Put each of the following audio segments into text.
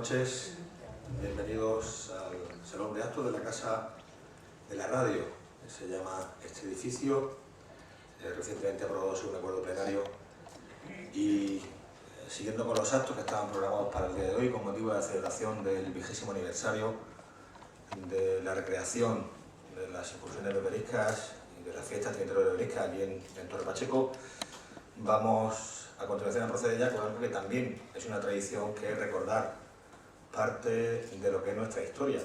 noches, bienvenidos al Salón de Actos de la Casa de la Radio, que se llama este edificio, recientemente aprobado sobre un acuerdo plenario, y siguiendo con los actos que estaban programados para el día de hoy con motivo de la celebración del 20º aniversario de la recreación de las incursiones berberiscas y de la fiesta trinitaria berberisca aquí en Torre Pacheco, vamos a continuación a proceder ya con algo que también es una tradición, que es recordar parte de lo que es nuestra historia.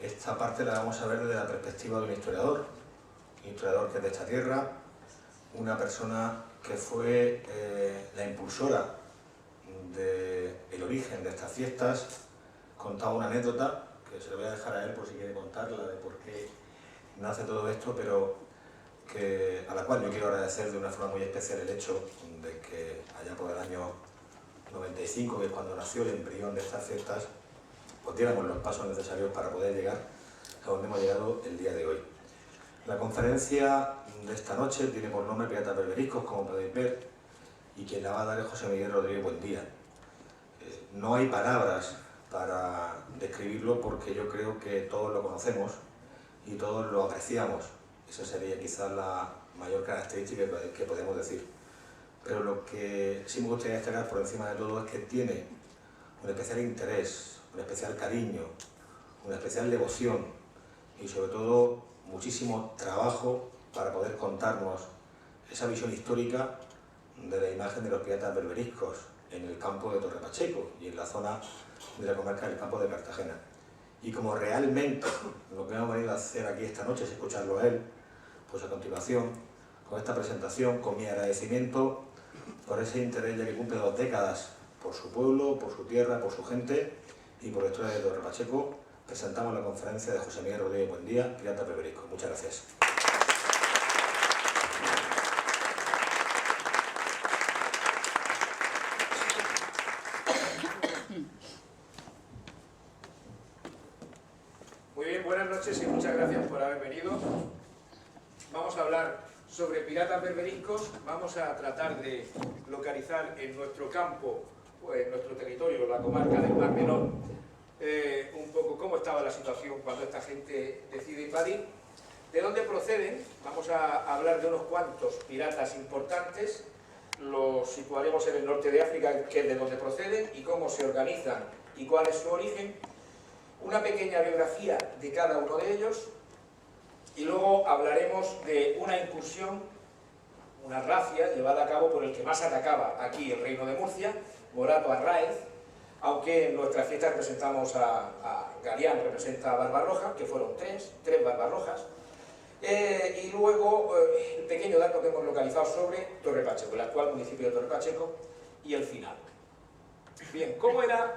Esta parte la vamos a ver desde la perspectiva de un historiador que es de esta tierra, una persona que fue la impulsora del origen de estas fiestas. Contaba una anécdota que se le voy a dejar a él por si quiere contarla de por qué nace todo esto, pero a la cual yo quiero agradecer de una forma muy especial el hecho de que allá por el año 95, que es cuando nació el embrión de estas fiestas, pues diéramos los pasos necesarios para poder llegar a donde hemos llegado el día de hoy. La conferencia de esta noche tiene por nombre Piratas Berberiscos, como podéis ver, y quien la va a dar es José Miguel Rodríguez Buendía. No hay palabras para describirlo porque yo creo que todos lo conocemos y todos lo apreciamos. Esa sería quizás la mayor característica que podemos decir. Pero lo que sí me gustaría destacar por encima de todo es que tiene un especial interés, un especial cariño, una especial devoción y sobre todo muchísimo trabajo para poder contarnos esa visión histórica de la imagen de los piratas berberiscos en el campo de Torre Pacheco y en la zona de la comarca del Campo de Cartagena. Y como realmente lo que hemos venido a hacer aquí esta noche es escucharlo a él, pues a continuación, con esta presentación, con mi agradecimiento por ese interés ya que cumple 2 décadas por su pueblo, por su tierra, por su gente y por la historia de Torre Pacheco, presentamos la conferencia de José Miguel Rodríguez Buendía, Piratas Berberiscos. Muchas gracias. Muy bien, buenas noches y muchas gracias por haber venido. Vamos a hablar sobre piratas berberiscos. Vamos a tratar de localizar en nuestro campo, en nuestro territorio, la comarca del Mar Menor, un poco cómo estaba la situación cuando esta gente decide invadir, de dónde proceden. Vamos a hablar de unos cuantos piratas importantes, los situaremos en el norte de África, que es de donde proceden, y cómo se organizan y cuál es su origen, una pequeña biografía de cada uno de ellos, y luego hablaremos de una incursión, una racia llevada a cabo por el que más atacaba aquí el reino de Murcia, Morato Arráez, aunque en nuestra fiesta representamos a Galián, representa a Barbarroja, que fueron tres Barbarrojas, y luego el pequeño dato que hemos localizado sobre Torre Pacheco, el actual municipio de Torre Pacheco, y el final. Bien, ¿cómo era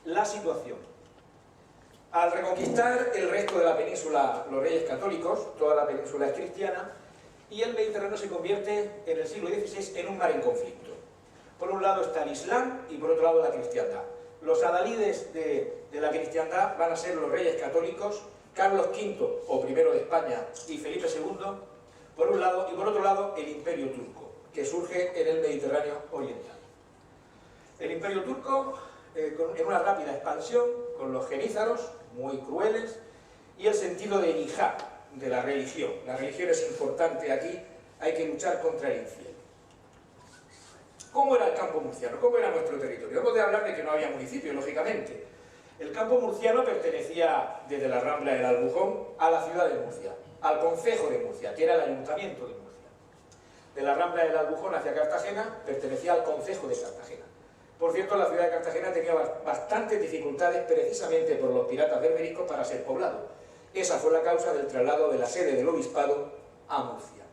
la situación? Al reconquistar el resto de la península los reyes católicos, toda la península es cristiana, y el Mediterráneo se convierte en el siglo XVI en un mar en conflicto. Por un lado está el Islam y por otro lado la cristiandad. Los adalides de la cristiandad van a ser los reyes católicos, Carlos V o primero de España y Felipe II, por un lado, y por otro lado el Imperio Turco, que surge en el Mediterráneo oriental. El Imperio Turco en una rápida expansión, con los genízaros, muy crueles, y el sentido de yihad, de la religión. La religión es importante aquí, hay que luchar contra el infiel. ¿Cómo era el campo murciano? ¿Cómo era nuestro territorio? Hemos de hablar de que no había municipio, lógicamente. El campo murciano pertenecía desde la Rambla del Albujón a la ciudad de Murcia, al concejo de Murcia, que era el ayuntamiento de Murcia. De la Rambla del Albujón hacia Cartagena pertenecía al concejo de Cartagena. Por cierto, la ciudad de Cartagena tenía bastantes dificultades precisamente por los piratas berberiscos para ser poblado. Esa fue la causa del traslado de la sede del obispado a Murcia.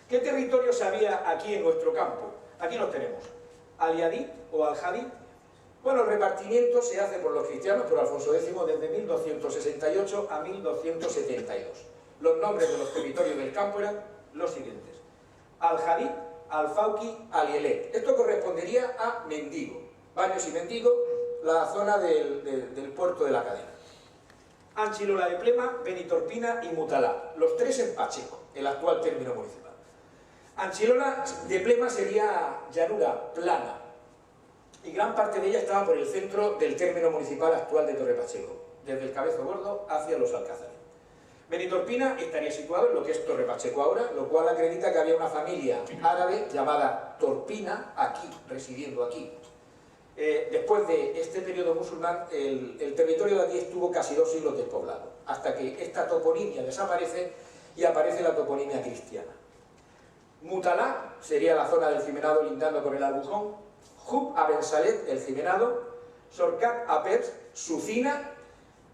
¿Qué territorios había aquí en nuestro campo? Aquí los tenemos. Aliadí o Aljadí. Bueno, el repartimiento se hace por los cristianos, por Alfonso X, desde 1268 a 1272. Los nombres de los territorios del campo eran los siguientes: Aljadí, Alfauqui, Alielec. Esto correspondería a Mendigo, Baños y Mendigo, la zona del puerto de la Cadena. Anchilola de Plema, Benitorpina y Mutalá, los tres en Pacheco, el actual término municipal. Anchilola de Plema sería llanura plana, y gran parte de ella estaba por el centro del término municipal actual de Torre Pacheco, desde el Cabezo Gordo hacia los Alcázares. Benitorpina estaría situado en lo que es Torre Pacheco ahora, lo cual acredita que había una familia árabe llamada Torpina, aquí, residiendo aquí. Después de este periodo musulmán, el territorio de aquí estuvo casi 2 siglos despoblado, hasta que esta toponimia desaparece y aparece la toponimia cristiana. Mutalá sería la zona del Cimenado lindando con el Albujón, Jub Aben Salet, el Cimenado, Sorcat Apers, Sucina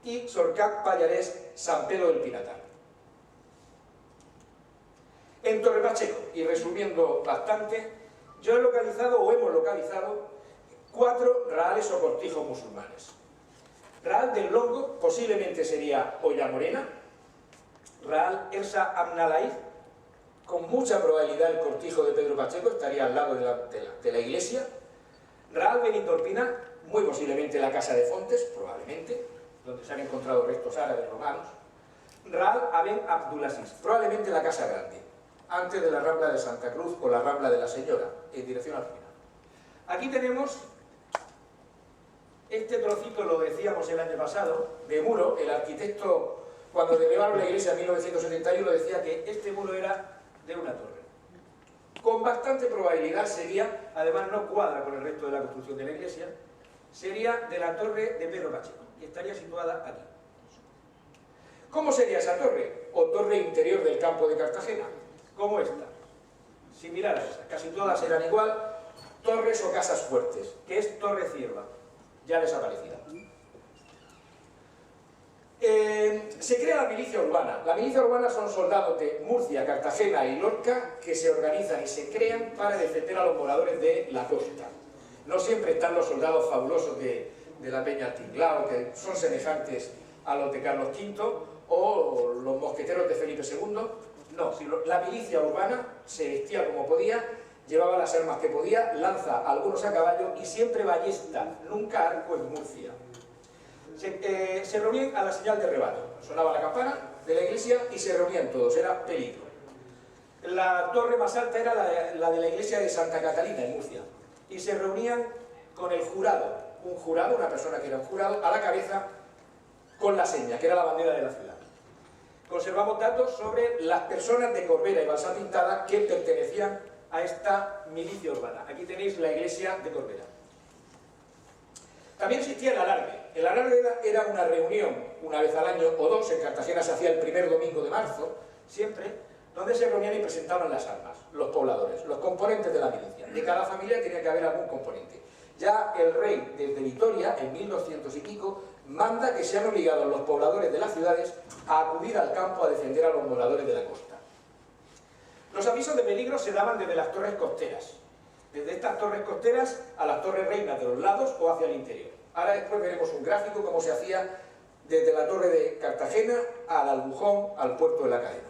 y Sorcat Pallarés, San Pedro del Pinatar. En Torre Pacheco, y resumiendo bastante, yo he localizado, o hemos localizado, 4 raales o cortijos musulmanes. Raal del Longo posiblemente sería Olla Morena, Raal Ersa Amnalaid, con mucha probabilidad el cortijo de Pedro Pacheco estaría al lado de la iglesia. Raal Benitorpina, muy posiblemente la casa de Fontes, probablemente, donde se han encontrado restos árabes romanos. Raal Aben Abdulaziz, probablemente la casa grande, antes de la Rambla de Santa Cruz o la Rambla de la Señora, en dirección al final. Aquí tenemos este trocito, lo decíamos el año pasado, de muro. El arquitecto, cuando derribaron la iglesia en 1971, decía que este muro era de una torre. Con bastante probabilidad sería, además no cuadra con el resto de la construcción de la iglesia, sería de la torre de Pedro Pacheco, y estaría situada aquí. ¿Cómo sería esa torre? O torre interior del campo de Cartagena, como esta, similar a esa. Casi todas eran igual, torres o casas fuertes, que es Torre Cierva, ya desaparecida. Se crea la milicia urbana. La milicia urbana son soldados de Murcia, Cartagena y Lorca que se organizan y se crean para defender a los moradores de la costa. No siempre están los soldados fabulosos de la Peña Tinglao, que son semejantes a los de Carlos V, o los mosqueteros de Felipe II. No, la milicia urbana se vestía como podía, llevaba las armas que podía, lanza algunos a caballo y siempre ballesta, nunca arco en Murcia. Se reunían a la señal de rebato. Sonaba la campana de la iglesia y se reunían todos, era peligro. La torre más alta era la de la iglesia de Santa Catalina, en Murcia. Y se reunían con el jurado, un jurado, una persona que era un jurado, a la cabeza con la seña, que era la bandera de la ciudad. Conservamos datos sobre las personas de Corbera y Balsá Pintada que pertenecían a esta milicia urbana. Aquí tenéis la iglesia de Corbera. También existía el alarde. El alarde era una reunión una vez al año o dos, en Cartagena se hacía el primer domingo de marzo, siempre, donde se reunían y presentaban las armas, los pobladores, los componentes de la milicia. De cada familia tenía que haber algún componente. Ya el rey, desde Vitoria, en 1200 y pico, manda que sean obligados los pobladores de las ciudades a acudir al campo a defender a los moradores de la costa. Los avisos de peligro se daban desde las torres costeras, desde estas torres costeras a las torres reinas de los lados o hacia el interior. Ahora después veremos un gráfico cómo se hacía desde la torre de Cartagena al Albujón, al puerto de la Cadena.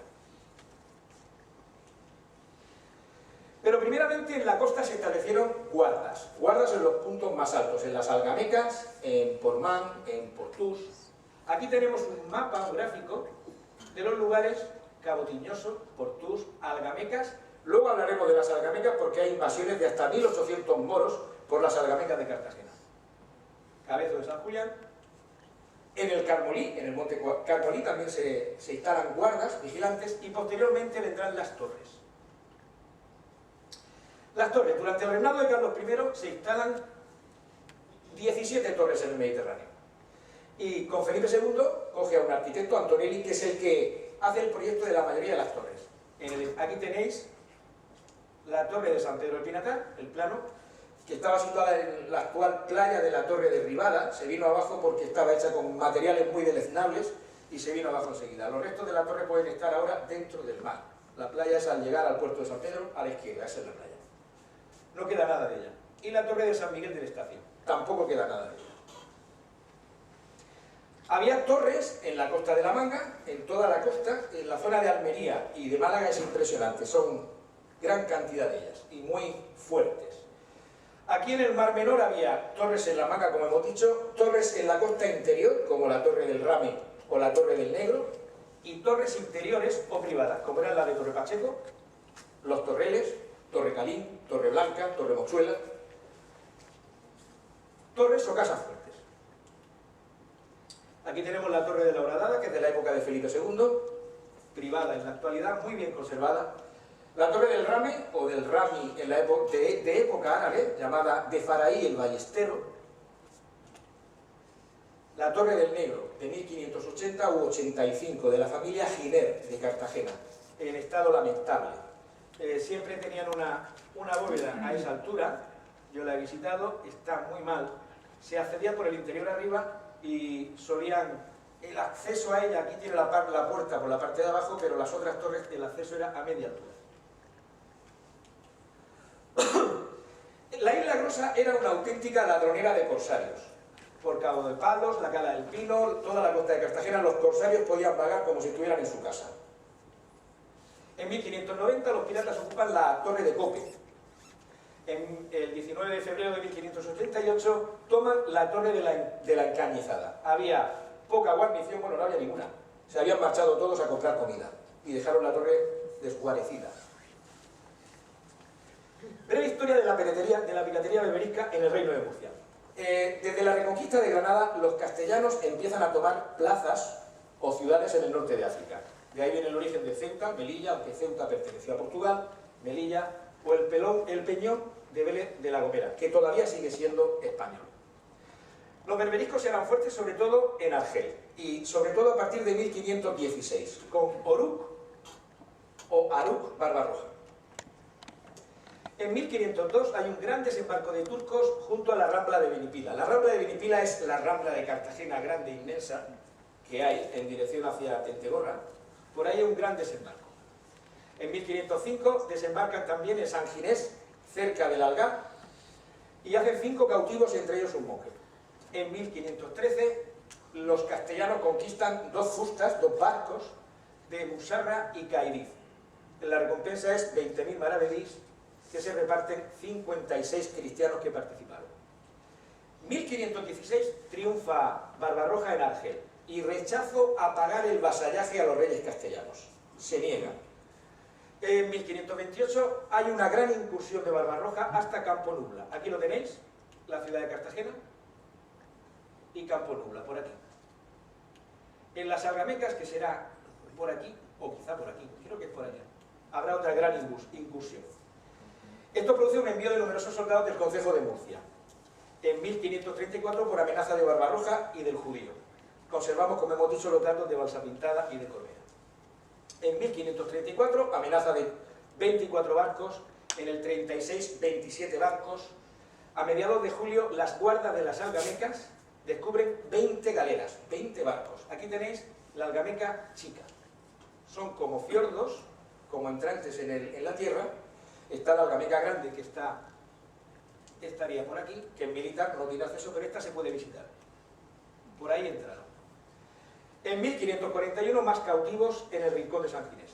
Pero primeramente en la costa se establecieron guardas en los puntos más altos, en las Algamecas, en Portmán, en Portús. Aquí tenemos un mapa, un gráfico, de los lugares Cabo Tiñoso, Portús, Algamecas. Luego hablaremos de las Algamecas porque hay invasiones de hasta 1800 moros por las Algamecas de Cartagena. Cabezo de San Julián. En el Carmolí, en el monte Carmolí, también se instalan guardas, vigilantes, y posteriormente vendrán las torres. Las torres, durante el reinado de Carlos I se instalan 17 torres en el Mediterráneo. Y con Felipe II coge a un arquitecto, Antonelli, que es el que hace el proyecto de la mayoría de las torres. Aquí tenéis la torre de San Pedro del Pinatar, el plano, que estaba situada en la actual playa de la Torre Derribada. Se vino abajo porque estaba hecha con materiales muy deleznables y se vino abajo enseguida. Los restos de la torre pueden estar ahora dentro del mar. La playa es al llegar al puerto de San Pedro, a la izquierda, esa es la playa. No queda nada de ella. Y la torre de San Miguel del Estacio, tampoco queda nada de ella. Había torres en la costa de la Manga, en toda la costa, en la zona de Almería y de Málaga es impresionante, son gran cantidad de ellas y muy fuertes. Aquí en el Mar Menor había torres en la Manga, como hemos dicho, torres en la costa interior, como la Torre del Rame o la Torre del Negro, y torres interiores o privadas, como eran la de Torre Pacheco, Los Torreles, Torre Calín, Torre Blanca, Torre Mochuela. Torres o casas fuertes. Aquí tenemos la Torre de la Horadada, que es de la época de Felipe II, privada en la actualidad, muy bien conservada. La Torre del Rame, o del Rami en la época, de época árabe, llamada de Faraí el Ballestero. La Torre del Negro, de 1580 u 85, de la familia Giner, de Cartagena, en estado lamentable. Siempre tenían una bóveda a esa altura, yo la he visitado, está muy mal. Se accedía por el interior arriba y solían... El acceso a ella, aquí tiene la puerta por la parte de abajo, pero las otras torres, el acceso era a media altura. La Isla Grosa era una auténtica ladronera de corsarios. Por Cabo de Palos, la Cala del Pino, toda la costa de Cartagena, los corsarios podían vagar como si estuvieran en su casa. En 1590 los piratas ocupan la Torre de Cope. En el 19 de febrero de 1588 toman la Torre de la Encañizada. Había poca guarnición, bueno, no había ninguna. Se habían marchado todos a comprar comida y dejaron la torre desguarecida. Breve historia de la piratería beberisca en el Reino de Murcia. Desde la reconquista de Granada, los castellanos empiezan a tomar plazas o ciudades en el norte de África. De ahí viene el origen de Ceuta, Melilla, aunque Ceuta pertenecía a Portugal, Melilla, o el Peñón de Vélez de la Gomera, que todavía sigue siendo español. Los berberiscos eran fuertes sobre todo en Argel, y sobre todo a partir de 1516, con Oruk o Aruk Barbarroja. En 1502 hay un gran desembarco de turcos junto a la Rambla de Benipila. La Rambla de Benipila es la Rambla de Cartagena grande e inmensa que hay en dirección hacia Tentegorra. Por ahí hay un gran desembarco. En 1505 desembarcan también en San Ginés, cerca del Algar, y hacen 5 cautivos, entre ellos un monje. En 1513 los castellanos conquistan 2 fustas, 2 barcos de Musarra y Cairiz. La recompensa es 20.000 maravedís, que se reparten 56 cristianos que participaron. 1516 triunfa Barbarroja en Argel y rechazo a pagar el vasallaje a los reyes castellanos. Se niega. En 1528 hay una gran incursión de Barbarroja hasta Campo Nubla. Aquí lo tenéis, la ciudad de Cartagena y Campo Nubla, por aquí. En las Algamecas, que será por aquí, o quizá por aquí, creo que es por allá, habrá otra gran incursión. Esto produce un envío de numerosos soldados del Concejo de Murcia. En 1534 por amenaza de Barbarroja y del judío. Conservamos, como hemos dicho, los datos de Balsapintada y de Corbera. En 1534, amenaza de 24 barcos, en el 36, 27 barcos. A mediados de julio, las guardas de las Algamecas descubren 20 galeras, 20 barcos. Aquí tenéis la Algameca chica. Son como fiordos, como entrantes en la tierra. Está la Algameca grande, que estaría por aquí, que es militar, no tiene acceso, pero esta se puede visitar. Por ahí entraron. En 1541, más cautivos en el rincón de San Ginés.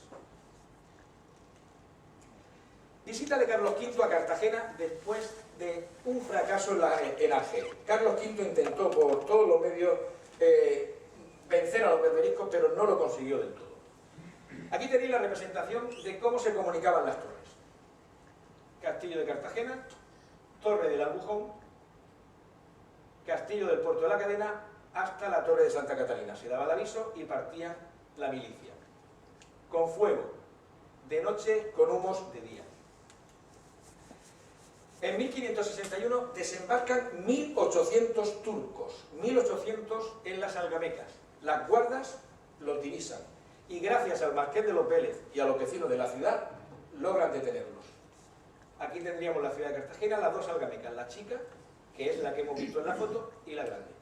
Visita de Carlos V a Cartagena después de un fracaso en Argel. Carlos V intentó por todos los medios vencer a los berberiscos, pero no lo consiguió del todo. Aquí tenéis la representación de cómo se comunicaban las torres. Castillo de Cartagena, Torre del Albujón, Castillo del Puerto de la Cadena, hasta la Torre de Santa Catalina. Se daba el aviso y partía la milicia. Con fuego, de noche, con humos de día. En 1561 desembarcan 1.800 turcos, 1.800 en las Algamecas. Las guardas los divisan y gracias al Marqués de los Vélez y a los vecinos de la ciudad logran detenerlos. Aquí tendríamos la ciudad de Cartagena, las 2 Algamecas, la chica, que es la que hemos visto en la foto, y la grande.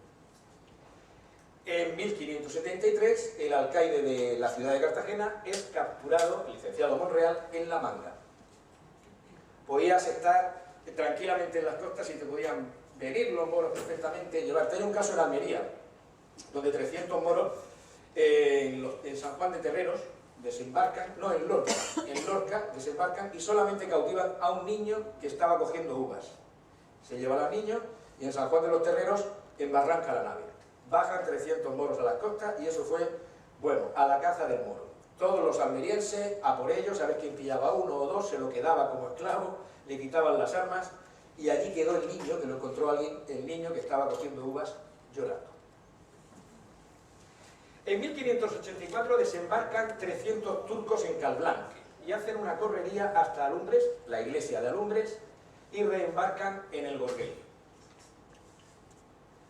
En 1573, el alcaide de la ciudad de Cartagena es capturado, el licenciado Monreal, en La Manga. Podías estar tranquilamente en las costas y te podían venir los moros perfectamente, llevarte. Hay un caso en Almería, donde 300 moros en San Juan de Terreros desembarcan, no, en Lorca desembarcan y solamente cautivan a un niño que estaba cogiendo uvas. Se llevan al niño y en San Juan de los Terreros embarranca la nave. Bajan 300 moros a las costas y eso fue, bueno, a la caza del moro. Todos los almerienses a por ellos, a ver quién pillaba 1 o 2, se lo quedaba como esclavo, le quitaban las armas y allí quedó el niño, que lo encontró alguien, el niño que estaba cogiendo uvas llorando. En 1584 desembarcan 300 turcos en Calblanque y hacen una correría hasta Alumbres, la iglesia de Alumbres, y reembarcan en el Gorgueyo.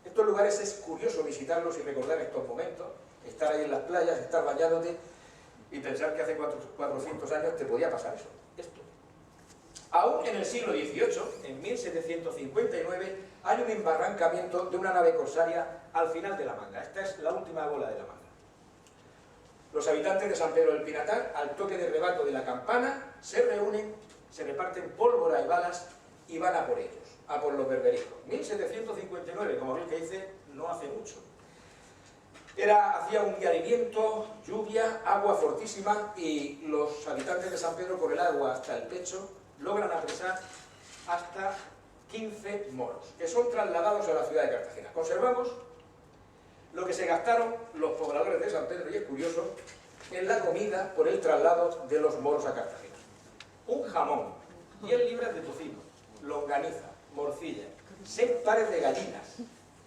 Estos lugares es curioso visitarlos y recordar estos momentos, estar ahí en las playas, estar bañándote y pensar que hace 400 años te podía pasar eso, esto. Aún en el siglo XVIII, en 1759, hay un embarrancamiento de una nave corsaria al final de la Manga. Esta es la última bola de la Manga. Los habitantes de San Pedro del Pinatar, al toque de rebato de la campana, se reúnen, se reparten pólvora y balas y van a por ellos, a por los berberiscos. 1759, como bien que dice, no hace mucho. Hacía un día de viento, lluvia, agua fortísima y los habitantes de San Pedro, con el agua hasta el pecho, logran apresar hasta 15 moros, que son trasladados a la ciudad de Cartagena. Conservamos lo que se gastaron los pobladores de San Pedro, y es curioso, en la comida por el traslado de los moros a Cartagena. Un jamón, 10 libras de tocino, longaniza, morcilla, 6 pares de gallinas,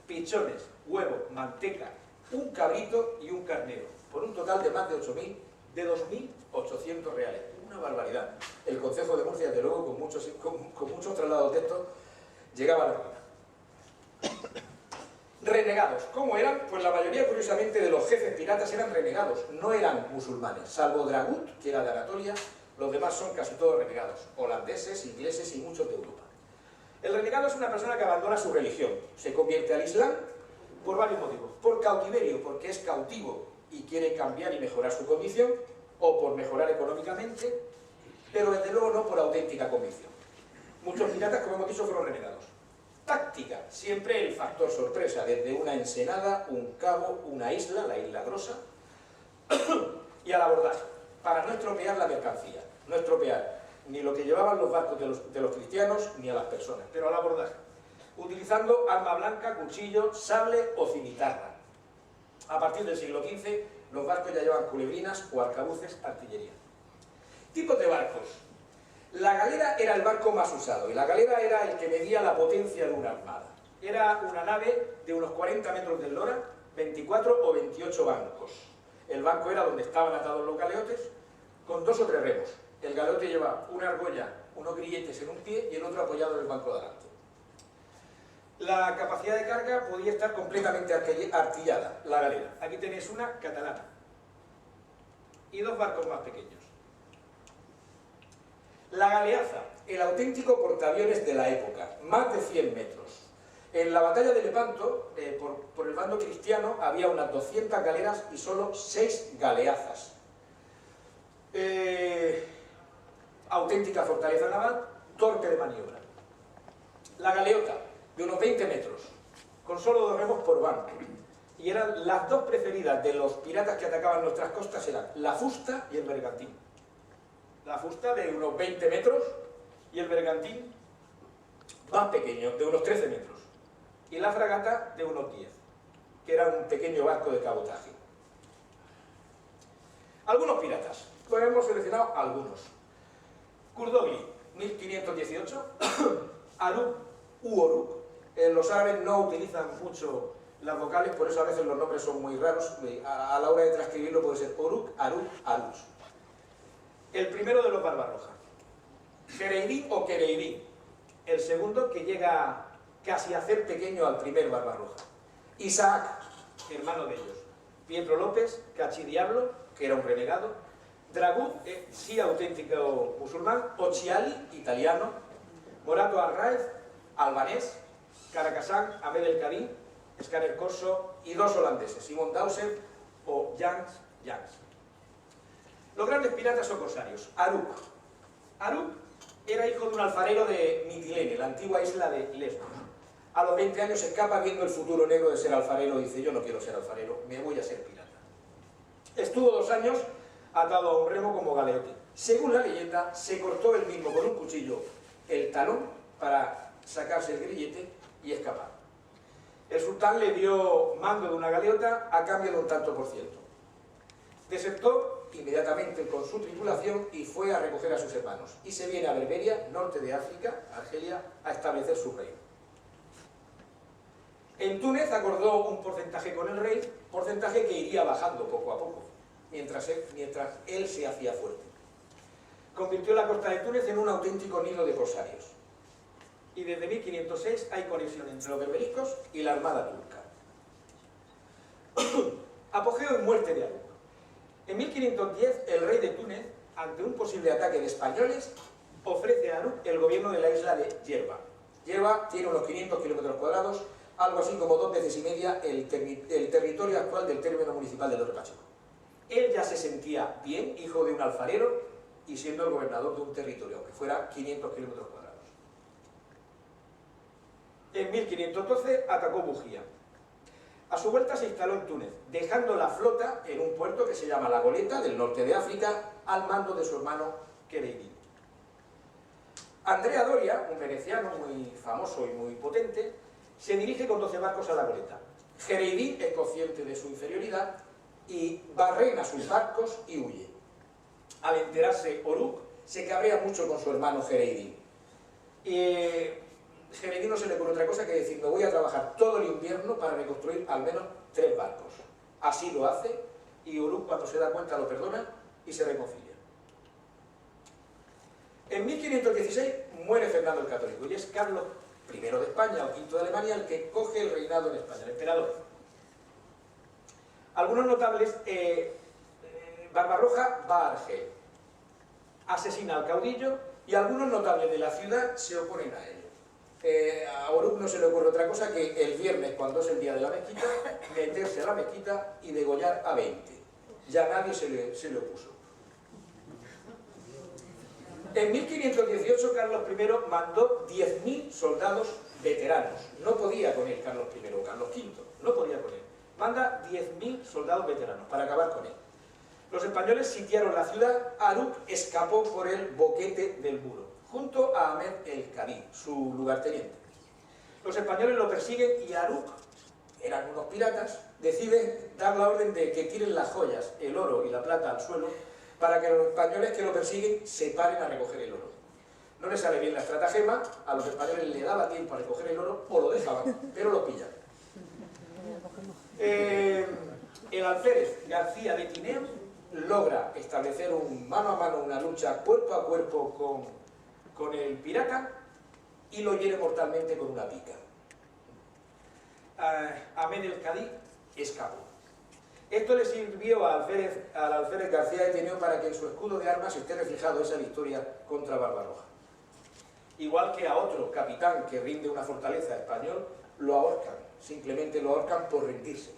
pichones, huevo, manteca, un cabrito y un carnero, por un total de más de 2.800 reales. Una barbaridad. El Concejo de Murcia, desde luego, con muchos traslados de estos, llegaba a la ruina. Renegados. ¿Cómo eran? Pues la mayoría, curiosamente, de los jefes piratas eran renegados, no eran musulmanes, salvo Dragut, que era de Anatolia, los demás son casi todos renegados, holandeses, ingleses y muchos de Europa. El renegado es una persona que abandona su religión, se convierte al Islam por varios motivos. Por cautiverio, porque es cautivo y quiere cambiar y mejorar su condición, o por mejorar económicamente, pero desde luego no por auténtica convicción. Muchos piratas, como hemos dicho, fueron renegados. Táctica, siempre el factor sorpresa, desde una ensenada, un cabo, una isla, la isla Grosa, y al abordaje, para no estropear la mercancía, no estropear ni lo que llevaban los barcos de los cristianos, ni a las personas, pero al abordaje, utilizando arma blanca, cuchillo, sable o cimitarra. A partir del siglo XV, los barcos ya llevan culebrinas o arcabuces, artillería. Tipos de barcos. La galera era el barco más usado, y la galera era el que medía la potencia de una armada. Era una nave de unos 40 metros de eslora, 24 o 28 bancos. El banco era donde estaban atados los galeotes, con 2 o 3 remos. El galeote lleva una argolla, unos grilletes en un pie y el otro apoyado en el banco de adelante. La capacidad de carga podía estar completamente artillada, la galera. Aquí tenéis una catalana y 2 barcos más pequeños. La galeaza, el auténtico portaaviones de la época, más de 100 metros. En la batalla de Lepanto, por el bando cristiano, había unas 200 galeras y solo 6 galeazas. Auténtica fortaleza naval, torpe de maniobra. La galeota, de unos 20 metros, con solo 2 remos por banco. Y eran las 2 preferidas de los piratas que atacaban nuestras costas, eran la fusta y el bergantín. La fusta de unos 20 metros y el bergantín más pequeño, de unos 13 metros. Y la fragata de unos 10, que era un pequeño barco de cabotaje. Algunos piratas, pues hemos seleccionado algunos. Kurdogli, 1518, Aruk u Oruk. Los árabes no utilizan mucho las vocales, por eso a veces los nombres son muy raros. A la hora de transcribirlo puede ser Oruk, Aruk, Alus. El primero de los Barbarroja. Kereidín o Kereidín, el segundo que llega casi a hacer pequeño al primer Barbarroja. Isaac, hermano de ellos. Pietro López, cachidiablo, que era un renegado. Dragut, sí auténtico musulmán. Occhiali, italiano. Morato Arraez, albanés. Caracasán, Ahmed el Karim, Scanner Corso y 2 holandeses, Simon Dowser o Jans. Los grandes piratas o corsarios. Aruk. Aruk era hijo de un alfarero de Mitilene, la antigua isla de Lesbos. A los 20 años escapa viendo el futuro negro de ser alfarero y dice: yo no quiero ser alfarero, me voy a ser pirata. Estuvo 2 años atado a un remo como galeote. Según la leyenda, se cortó él mismo con un cuchillo el talón para sacarse el grillete y escapar. El sultán le dio mando de una galeota a cambio de un tanto por ciento. Desertó inmediatamente con su tripulación y fue a recoger a sus hermanos. Y se viene a Berberia, norte de África, Argelia, a establecer su reino. En Túnez acordó un porcentaje con el rey, porcentaje que iría bajando poco a poco, mientras él se hacía fuerte. Convirtió la costa de Túnez en un auténtico nido de corsarios. Y desde 1506 hay conexión entre los berberiscos y la armada turca. Apogeo y muerte de Arup. En 1510, el rey de Túnez, ante un posible ataque de españoles, ofrece a Arup el gobierno de la isla de Yerba. Yerba tiene unos 500 kilómetros cuadrados, algo así como 2 veces y media el territorio actual del término municipal de Torre Pacheco. Él ya se sentía bien, hijo de un alfarero, y siendo el gobernador de un territorio, aunque fuera 500 kilómetros cuadrados. En 1512 atacó Bujía. A su vuelta se instaló en Túnez, dejando la flota en un puerto que se llama La Goleta, del norte de África, al mando de su hermano Khedive. Andrea Doria, un veneciano muy famoso y muy potente, se dirige con 12 barcos a La Goleta. Khedive es consciente de su inferioridad y barrena sus barcos y huye. Al enterarse Orup, se cabrea mucho con su hermano Khedive. Khedive no se le ocurre otra cosa que decir: me voy a trabajar todo el invierno para reconstruir al menos 3 barcos. Así lo hace, y Orup, cuando se da cuenta, lo perdona y se reconcilia. En 1516 muere Fernando el Católico, y es Carlos I de España o V de Alemania el que coge el reinado en España, el emperador. Algunos notables, Barbarroja va a Argel, asesina al caudillo, y algunos notables de la ciudad se oponen a ello. A Orup no se le ocurre otra cosa que el viernes, cuando es el día de la mezquita, meterse a la mezquita y degollar a 20. Ya nadie se le opuso. En 1518 Carlos I mandó 10.000 soldados veteranos. No podía con él Carlos I o Carlos V, no podía con él. Manda 10.000 soldados veteranos para acabar con él. Los españoles sitiaron la ciudad. Arup escapó por el boquete del muro, junto a Ahmed el Kadí, su lugarteniente. Los españoles lo persiguen y Arup, eran unos piratas, deciden dar la orden de que tiren las joyas, el oro y la plata al suelo, para que los españoles que lo persiguen se paren a recoger el oro. No les sale bien la estratagema, a los españoles les daba tiempo a recoger el oro o lo dejaban, pero lo pillan. El alférez García de Tineo logra establecer un mano a mano, una lucha cuerpo a cuerpo con el pirata, y lo hiere mortalmente con una pica. Ahmed el Kadí escapó. Esto le sirvió al alférez García de Tineo para que en su escudo de armas esté reflejado esa victoria contra Barbarroja. Igual que a otro capitán que rinde una fortaleza español, lo ahorcan, simplemente lo ahorcan por rendirse.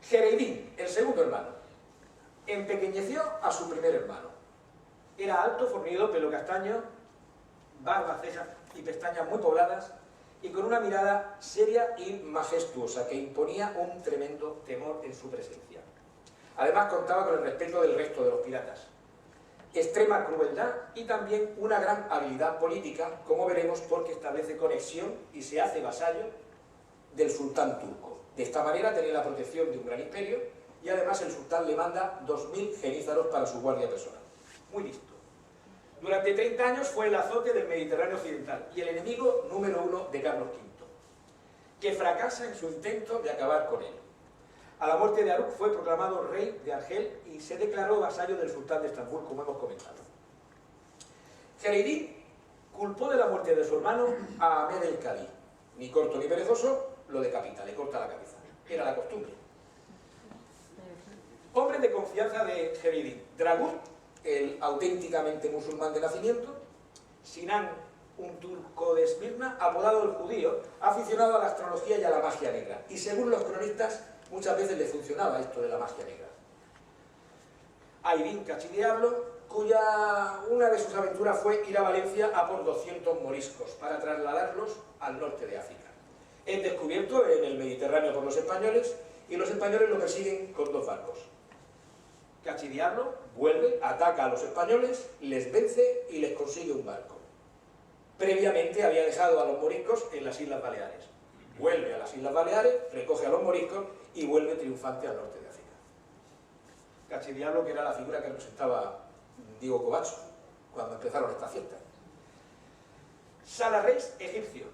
Khedive, el segundo hermano, empequeñeció a su primer hermano. Era alto, fornido, pelo castaño, barba, cejas y pestañas muy pobladas, y con una mirada seria y majestuosa que imponía un tremendo temor en su presencia. Además contaba con el respeto del resto de los piratas. Extrema crueldad y también una gran habilidad política, como veremos, porque establece conexión y se hace vasallo del sultán turco. De esta manera tenía la protección de un gran imperio, y además el sultán le manda 2.000 genízaros para su guardia personal. Muy listo. Durante 30 años fue el azote del Mediterráneo occidental y el enemigo número 1 de Carlos V, que fracasa en su intento de acabar con él. A la muerte de Arup fue proclamado rey de Argel y se declaró vasallo del sultán de Estambul, como hemos comentado. Khedive culpó de la muerte de su hermano a Ahmed el Kadí. Ni corto ni perezoso, lo decapita, le corta la cabeza. Era la costumbre. Hombre de confianza de Khedive: Dragut, el auténticamente musulmán de nacimiento; Sinan, un turco de Esmirna, apodado el judío, aficionado a la astrología y a la magia negra. Y según los cronistas, muchas veces le funcionaba esto de la magia negra. Aydin Cachidiablo, cuya una de sus aventuras fue ir a Valencia a por 200 moriscos para trasladarlos al norte de África. Es descubierto en el Mediterráneo por los españoles, y los españoles lo persiguen con 2 barcos. Cachidiablo vuelve, ataca a los españoles, les vence y les consigue un barco. Previamente había dejado a los moriscos en las Islas Baleares. Vuelve a las Islas Baleares, recoge a los moriscos y vuelve triunfante al norte de África. Cachidiablo, que era la figura que representaba Diego Covacho cuando empezaron estas fiestas. Salarreis egipcio.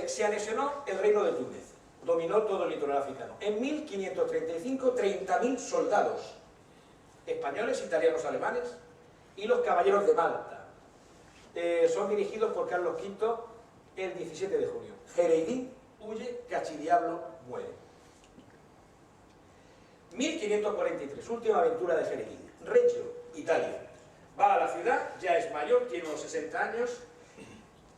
Se anexionó el reino de Túnez, dominó todo el litoral africano. En 1535, 30.000 soldados españoles, italianos, alemanes y los caballeros de Malta. Son dirigidos por Carlos V el 17 de junio. Gereidín huye, Cachidiablo muere. 1543, última aventura de Gereidín. Reggio, Italia. Va a la ciudad, ya es mayor, tiene unos 60 años,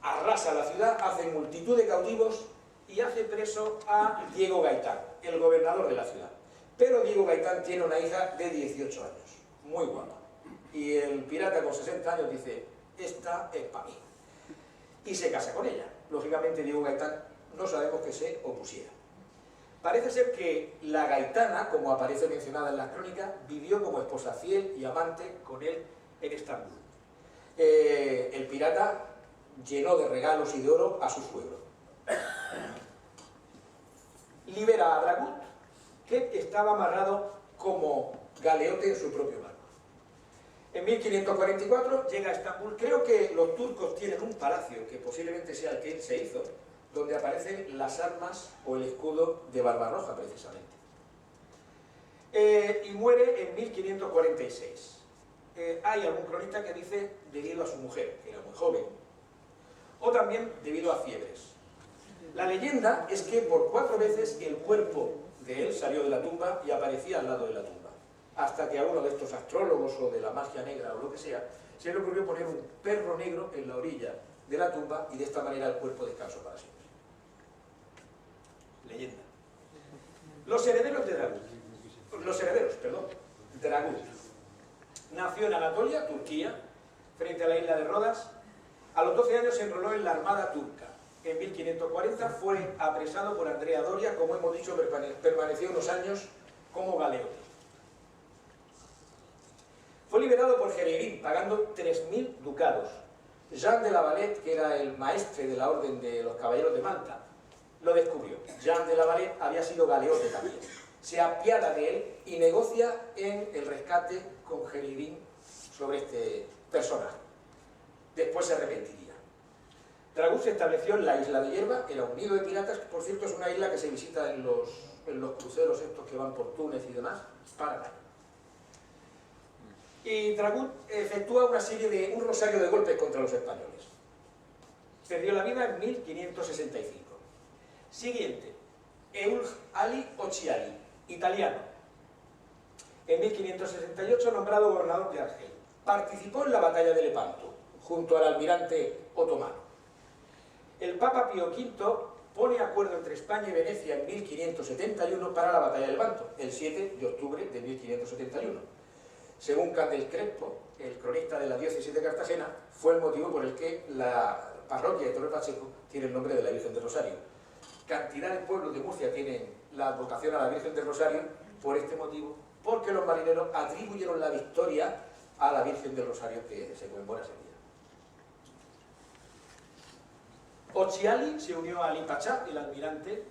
arrasa la ciudad, hace multitud de cautivos y hace preso a Diego Gaitán, el gobernador de la ciudad. Pero Diego Gaitán tiene una hija de 18 años, muy guapa. Y el pirata con 60 años dice, esta es para mí. Y se casa con ella. Lógicamente Diego Gaitán no sabemos que se opusiera. Parece ser que la gaitana, como aparece mencionada en las crónicas, vivió como esposa fiel y amante con él en Estambul. El pirata llenó de regalos y de oro a su suegro. Libera a Dragut, que estaba amarrado como galeote en su propio barco. En 1544 llega a Estambul. Creo que los turcos tienen un palacio, que posiblemente sea el que él se hizo, donde aparecen las armas o el escudo de Barbarroja, precisamente. Y muere en 1546. Hay algún cronista que dice debido a su mujer, que era muy joven, o también debido a fiebres. La leyenda es que por 4 veces el cuerpo de él salió de la tumba y aparecía al lado de la tumba, hasta que a uno de estos astrólogos o de la magia negra o lo que sea, se le ocurrió poner un perro negro en la orilla de la tumba y de esta manera el cuerpo descansó para siempre. Leyenda. Los herederos de Dragut. Dragut. Nació en Anatolia, Turquía, frente a la isla de Rodas. A los 12 años se enroló en la armada turca. En 1540 fue apresado por Andrea Doria, como hemos dicho, permaneció unos años como galeote. Fue liberado por Gereidín, pagando 3.000 ducados. Jean de la Valette, que era el maestre de la Orden de los Caballeros de Malta, lo descubrió. Jean de la Valette había sido galeote también. Se apiada de él y negocia en el rescate con Gereidín sobre este personaje. Después se arrepentiría. Dragut se estableció en la isla de Hierba, era un nido de piratas, por cierto es una isla que se visita en los cruceros estos que van por Túnez y demás, para nada. Y Dragut efectúa un rosario de golpes contra los españoles. Perdió la vida en 1565. Siguiente, Eulj Ali Occhiali, italiano. En 1568 nombrado gobernador de Argel. Participó en la batalla de Lepanto, junto al almirante otomano. El Papa Pío V pone acuerdo entre España y Venecia en 1571 para la batalla de Lepanto, el 7 de octubre de 1571. Según Candel Crespo, el cronista de la diócesis de Cartagena, fue el motivo por el que la parroquia de Torre Pacheco tiene el nombre de la Virgen del Rosario. Cantidad de pueblos de Murcia tienen la advocación a la Virgen del Rosario por este motivo, porque los marineros atribuyeron la victoria a la Virgen del Rosario que se conmemora ese día. Occhiali se unió a Ali Pachá, el almirante,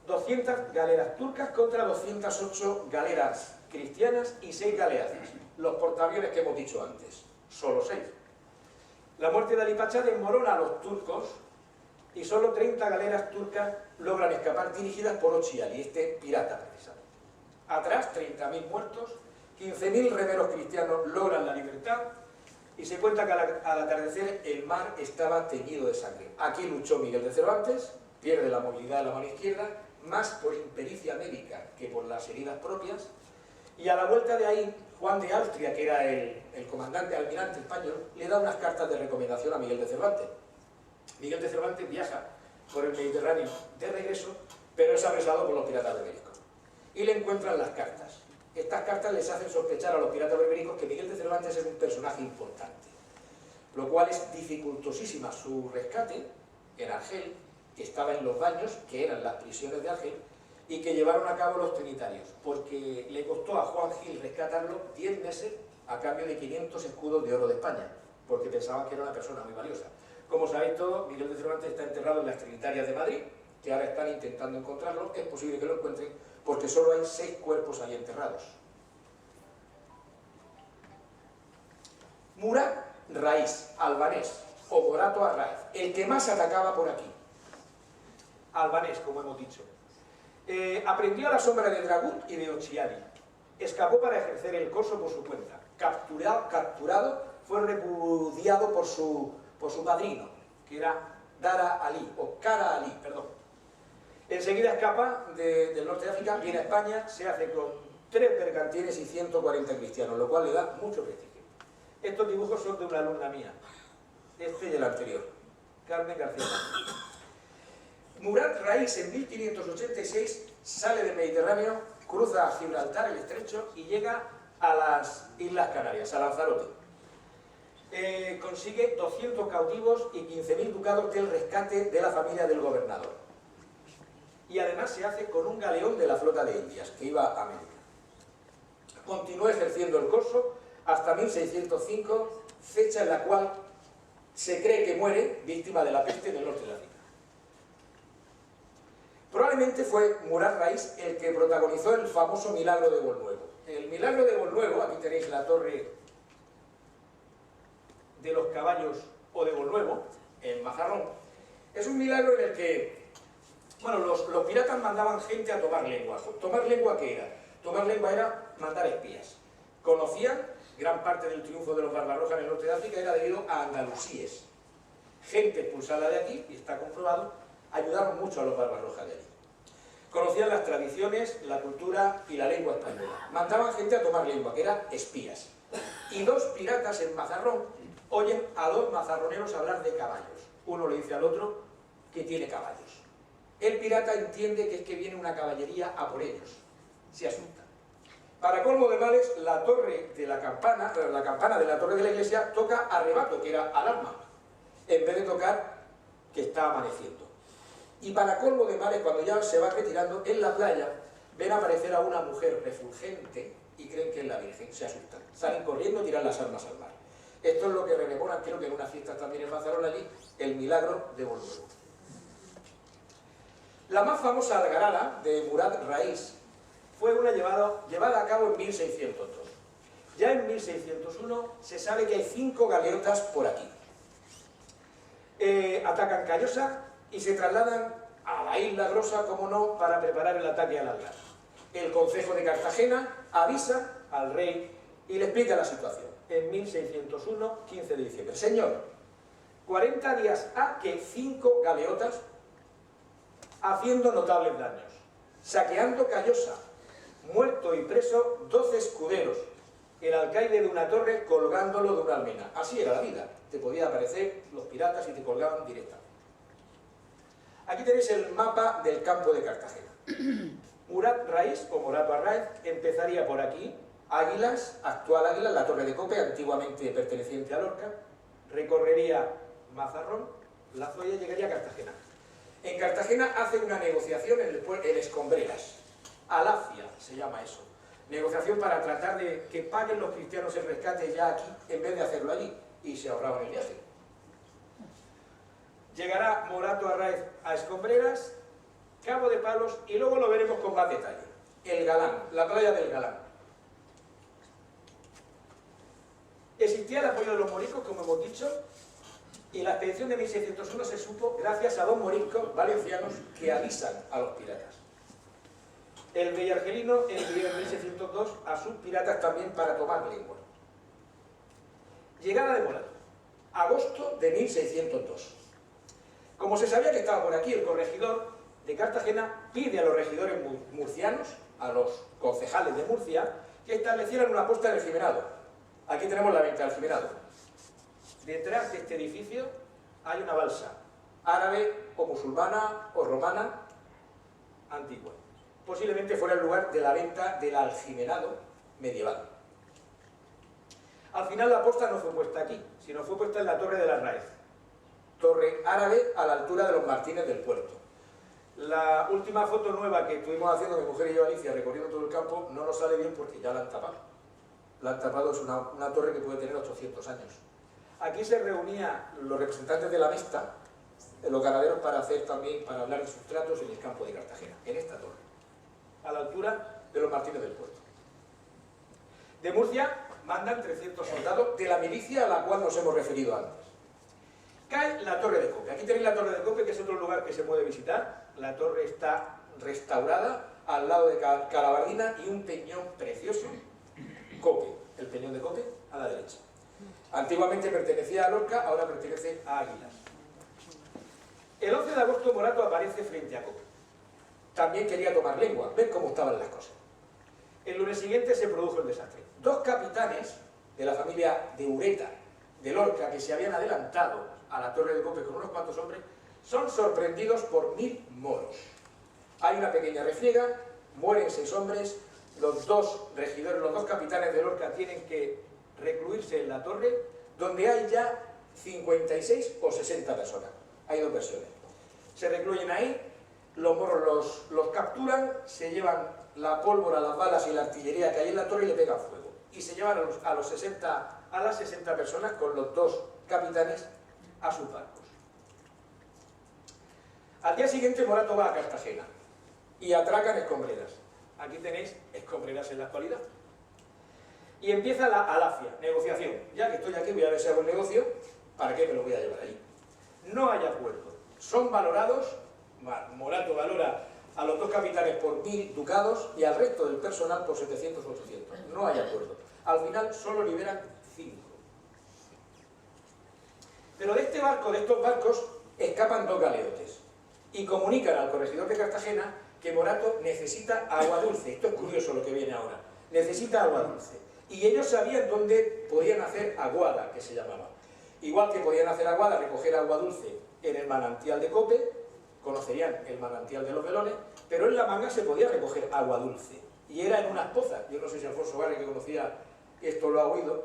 200 galeras turcas contra 208 galeras cristianas y 6 galeazas, los portaaviones que hemos dicho antes, solo 6. La muerte de Ali Pachá desmorona a los turcos y solo 30 galeras turcas logran escapar, dirigidas por Occhiali, este pirata precisamente. Atrás, 30.000 muertos, 15.000 remeros cristianos logran la libertad y se cuenta que al atardecer el mar estaba teñido de sangre. Aquí luchó Miguel de Cervantes, pierde la movilidad de la mano izquierda, más por impericia médica que por las heridas propias, y a la vuelta de ahí, Juan de Austria, que era el comandante almirante español, le da unas cartas de recomendación a Miguel de Cervantes. Miguel de Cervantes viaja por el Mediterráneo de regreso, pero es apresado por los piratas berbericos. Y le encuentran las cartas. Estas cartas les hacen sospechar a los piratas berbericos que Miguel de Cervantes es un personaje importante, lo cual es dificultosísima su rescate en Argel, que estaba en los baños, que eran las prisiones de Argel, y que llevaron a cabo los trinitarios, porque le costó a Juan Gil rescatarlo 10 meses a cambio de 500 escudos de oro de España, porque pensaban que era una persona muy valiosa. Como sabéis todos, Miguel de Cervantes está enterrado en las Trinitarias de Madrid, que ahora están intentando encontrarlo. Es posible que lo encuentren, porque solo hay 6 cuerpos ahí enterrados. Murat Rais, albanés, o Morato Arraiz, el que más atacaba por aquí. Albanés, como hemos dicho. Aprendió a la sombra de Dragut y de Occhiali. Escapó para ejercer el corso por su cuenta. Capturado, fue repudiado por su padrino, que era Dara Ali, o Kara Ali, perdón. Enseguida escapa del norte de África, viene a España, se hace con 3 bergantines y 140 cristianos, lo cual le da mucho prestigio. Estos dibujos son de una alumna mía, este y el anterior, Carmen García. Murat Rais en 1586 sale del Mediterráneo, cruza Gibraltar, el estrecho, y llega a las Islas Canarias, a Lanzarote. Consigue 200 cautivos y 15.000 ducados del rescate de la familia del gobernador. Y además se hace con un galeón de la flota de Indias, que iba a América. Continúa ejerciendo el corso hasta 1605, fecha en la cual se cree que muere víctima de la peste en el norte de África. Probablemente fue Murat Rais el que protagonizó el famoso milagro de Bolnuevo. El milagro de Bolnuevo, aquí tenéis la torre de los caballos o de Bolnuevo, en Mazarrón, es un milagro en el que, bueno, los piratas mandaban gente a tomar lengua. ¿Tomar lengua qué era? Tomar lengua era mandar espías. Conocían, gran parte del triunfo de los Barbarroja en el norte de África era debido a andalusíes. Gente expulsada de aquí, y está comprobado, ayudaron mucho a los Barbarroja de allí. Conocían las tradiciones, la cultura y la lengua española. Mandaban gente a tomar lengua, que eran espías. Y 2 piratas en Mazarrón oyen a 2 mazarroneros hablar de caballos. Uno le dice al otro que tiene caballos. El pirata entiende que es que viene una caballería a por ellos. Se asusta. Para colmo de males, la torre de la campana de la torre de la iglesia toca a rebato, que era alarma, en vez de tocar que está amaneciendo. Y para colmo de males, cuando ya se va retirando, en la playa ven aparecer a una mujer refulgente y creen que es la Virgen, se asustan. Salen corriendo y tiran las armas al mar. Esto es lo que rememoran, creo que en una fiesta también en Mazarrón allí, el milagro de Bolnuevo. La más famosa algarada de Murat Rais fue una llevada a cabo en 1602. Ya en 1601 se sabe que hay 5 galeotas por aquí. Atacan Callosa y se trasladan a la Isla Grosa, como no, para preparar el ataque al Algar. El concejo de Cartagena avisa al rey y le explica la situación. En 1601, 15 de diciembre. Señor, 40 días ha que 5 galeotas haciendo notables daños, saqueando Callosa, muerto y preso 12 escuderos, el alcaide de una torre colgándolo de una almena. Así era la vida, te podían aparecer los piratas y te colgaban directamente. Aquí tenéis el mapa del campo de Cartagena. Murat Rais, o Morato Arraiz, empezaría por aquí, Águilas, actual Águilas, la torre de Cope, antiguamente perteneciente a Lorca, recorrería Mazarrón, La Zoya y llegaría a Cartagena. En Cartagena hacen una negociación en Escombreras, Alafia se llama eso, negociación para tratar de que paguen los cristianos el rescate ya aquí, en vez de hacerlo allí, y se ahorraban el viaje. Llegará Morato Arraiz a Escombreras, Cabo de Palos, y luego lo veremos con más detalle. El Galán, la playa del Galán. Existía el apoyo de los moriscos, como hemos dicho, y la expedición de 1601 se supo gracias a 2 moriscos valencianos que avisan a los piratas. El rey argelino envió en 1602 a sus piratas también para tomar lengua. Llegada de Morato, agosto de 1602. Como se sabía que estaba por aquí, el corregidor de Cartagena pide a los regidores murcianos, a los concejales de Murcia, que establecieran una posta en el Jimenado. Aquí tenemos la venta del Jimenado. Detrás de este edificio hay una balsa árabe o musulmana o romana antigua. Posiblemente fuera el lugar de la venta del aljimenado medieval. Al final la posta no fue puesta aquí, sino fue puesta en la Torre de la Arraiz. Torre árabe a la altura de los Martínez del Puerto. La última foto nueva que estuvimos haciendo mi mujer y yo, Alicia, recorriendo todo el campo, no nos sale bien porque ya la han tapado. La han tapado, es una torre que puede tener 800 años. Aquí se reunían los representantes de la Mesta, los ganaderos, para hablar de sus tratos en el campo de Cartagena, en esta torre, a la altura de los Martínez del Puerto. De Murcia mandan 300 soldados de la milicia a la cual nos hemos referido antes. Cae la Torre de Cope. Aquí tenéis la Torre de Cope, que es otro lugar que se puede visitar. La torre está restaurada al lado de Calabardina y un peñón precioso. Cope, el peñón de Cope, a la derecha. Antiguamente pertenecía a Lorca, ahora pertenece a Águilas. El 11 de agosto Morato aparece frente a Cope. También quería tomar lengua, ver cómo estaban las cosas. El lunes siguiente se produjo el desastre. Dos capitanes de la familia de Ureta, de Lorca, que se habían adelantado a la Torre de Cope con unos cuantos hombres, son sorprendidos por 1000 moros. Hay una pequeña refriega, mueren 6 hombres, los dos regidores, los dos capitanes de Lorca tienen que recluirse en la torre, donde hay ya 56 o 60 personas. Hay dos versiones. Se recluyen ahí, los moros los capturan, se llevan la pólvora, las balas y la artillería que hay en la torre y le pegan fuego. Y se llevan a las 60 personas con los dos capitanes a sus barcos. Al día siguiente Morato va a Cartagena y atracan Escombreras. Aquí tenéis Escombreras en la actualidad. Y empieza la alafia, negociación. Ya que estoy aquí voy a ver si hago un negocio, ¿para qué me lo voy a llevar allí? No hay acuerdo. Son valorados, Morato valora a los dos capitanes por 1000 ducados y al resto del personal por 700 o 800. No hay acuerdo. Al final solo liberan 5. Pero de este barco, de estos barcos, escapan 2 galeotes y comunican al corregidor de Cartagena que Morato necesita agua dulce. Esto es curioso lo que viene ahora. Necesita agua dulce. Y ellos sabían dónde podían hacer aguada, que se llamaba. Igual que podían hacer aguada, recoger agua dulce en el manantial de Cope, conocerían el manantial de los Velones, pero en la Manga se podía recoger agua dulce. Y era en unas pozas. Yo no sé si Alfonso Barre, que conocía esto, lo ha oído.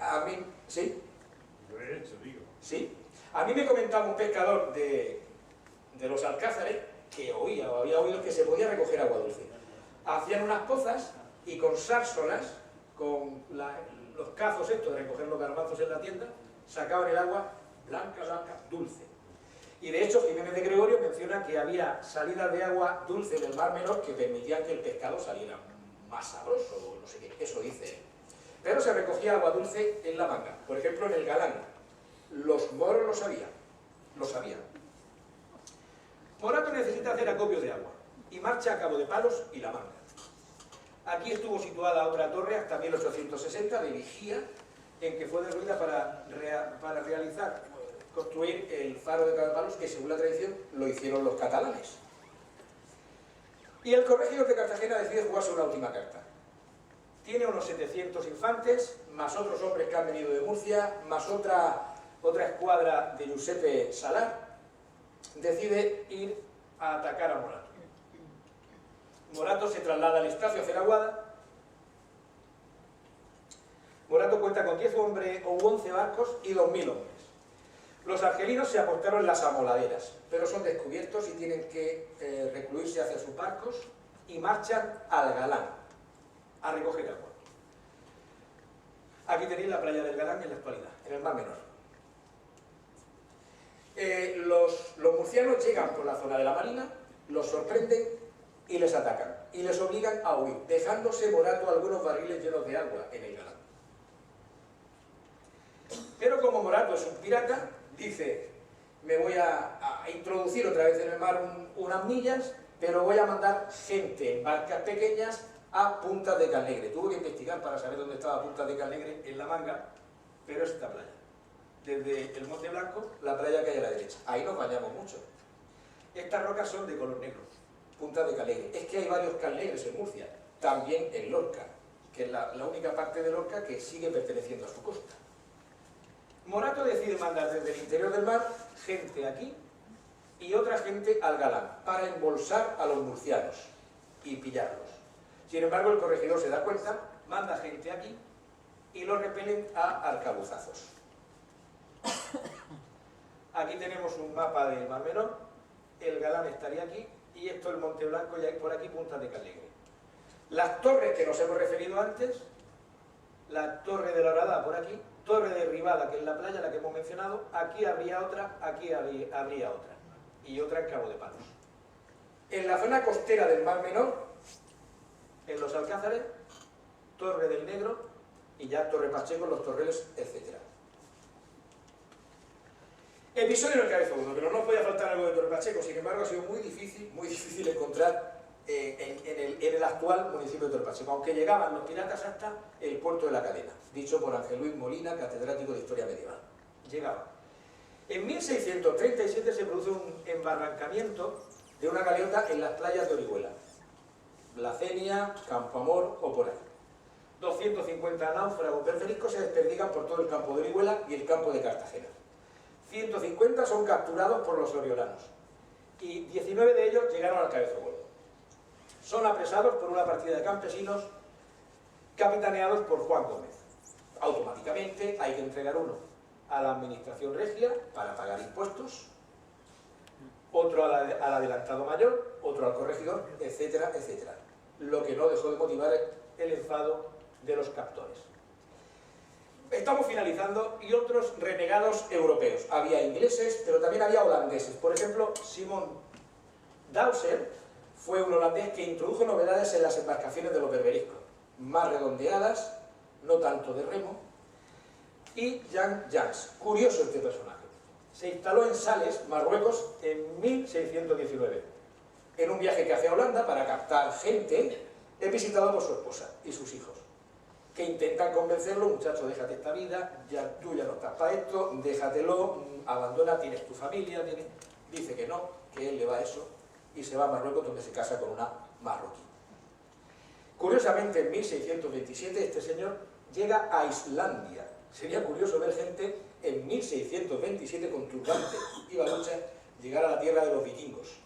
A mí, ¿sí? Lo he hecho, digo. ¿Sí? A mí me comentaba un pescador de los Alcázares que había oído que se podía recoger agua dulce. Hacían unas pozas y con sársolas, con los cazos estos de recoger los garbanzos en la tienda, sacaban el agua blanca, dulce. Y de hecho Jiménez de Gregorio menciona que había salidas de agua dulce en el Mar Menor que permitían que el pescado saliera más sabroso, no sé qué, eso dice él. Pero se recogía agua dulce en la Manga, por ejemplo en el Galán. Los moros lo sabían. Morato necesita hacer acopio de agua y marcha a Cabo de Palos y La Manga. Aquí estuvo situada otra torre hasta 1860 de vigía, en que fue derruida para construir el faro de Cabo de Palos, que según la tradición lo hicieron los catalanes. Y el corregidor de Cartagena decide jugarse una última carta. Tiene unos 700 infantes, más otros hombres que han venido de Murcia, más otra escuadra de Giuseppe Salar. Decide ir a atacar a Morato. Morato se traslada al Estacio a hacer aguada. Morato cuenta con 10 hombres o 11 barcos y 2000 hombres. Los argelinos se apostaron en las amoladeras, pero son descubiertos y tienen que recluirse hacia sus barcos y marchan al Galán a recoger agua. Aquí tenéis la playa del Galán en la actualidad, en el Mar Menor. Los murcianos llegan por la zona de la Marina, los sorprenden y les atacan. Y les obligan a huir, dejándose Morato algunos barriles llenos de agua en el Galán. Pero como Morato es un pirata, dice, me voy a introducir otra vez en el mar unas millas, pero voy a mandar gente en barcas pequeñas a Punta de Calegre. Tuve que investigar para saber dónde estaba Punta de Calegre en la Manga, pero es esta playa. Desde el Monte Blanco, la playa que hay a la derecha. Ahí nos bañamos mucho. Estas rocas son de color negro, Punta de Calegre. Es que hay varios calegres en Murcia, también en Lorca, que es la única parte de Lorca que sigue perteneciendo a su costa. Morato decide mandar desde el interior del mar gente aquí y otra gente al Galán, para embolsar a los murcianos y pillarlos. Sin embargo, el corregidor se da cuenta, manda gente aquí y los repelen a arcabuzazos. Aquí tenemos un mapa del Mar Menor, el Galán estaría aquí y esto es el Monte Blanco y hay por aquí Punta de Calegre. Las torres que nos hemos referido antes, la Torre de la Horadada por aquí, Torre de Ribada, que es la playa, la que hemos mencionado, aquí habría otra, aquí habría otra y otra en Cabo de Palos. En la zona costera del Mar Menor, en los Alcázares, Torre del Negro, y ya Torre Pacheco, Los Torreles, etc. Episodio en el Cabezogudo, pero no podía faltar algo de Torre Pacheco, sin embargo ha sido muy difícil encontrar en el actual municipio de Torre Pacheco, aunque llegaban los piratas hasta el puerto de la Cadena, dicho por Ángel Luis Molina, catedrático de Historia Medieval. Llegaban. En 1637 se produce un embarrancamiento de una galeota en las playas de Orihuela, Blacenia, Campoamor o por ahí. 250 náufragos berberiscos se desperdigan por todo el campo de Orihuela y el campo de Cartagena. 150 son capturados por los oriolanos y 19 de ellos llegaron al Cabezogudo. Son apresados por una partida de campesinos capitaneados por Juan Gómez. Automáticamente hay que entregar uno a la administración regia para pagar impuestos, otro al adelantado mayor, otro al corregidor, etcétera, etcétera. Lo que no dejó de motivar el enfado de los captores. Estamos finalizando, y otros renegados europeos. Había ingleses, pero también había holandeses. Por ejemplo, Simon Dawser fue un holandés que introdujo novedades en las embarcaciones de los berberiscos, más redondeadas, no tanto de remo, y Jan Jans. Curioso este personaje. Se instaló en Sales, Marruecos, en 1619. En un viaje que hace a Holanda para captar gente, es visitado por su esposa y sus hijos, que intentan convencerlo: muchacho, déjate esta vida, tú ya no estás para esto, déjatelo, abandona, tienes tu familia, dice que no, que él le va a eso, y se va a Marruecos, donde se casa con una marroquí. Curiosamente, en 1627 este señor llega a Islandia. Sería curioso ver gente en 1627 con turbante y balucha llegar a la tierra de los vikingos.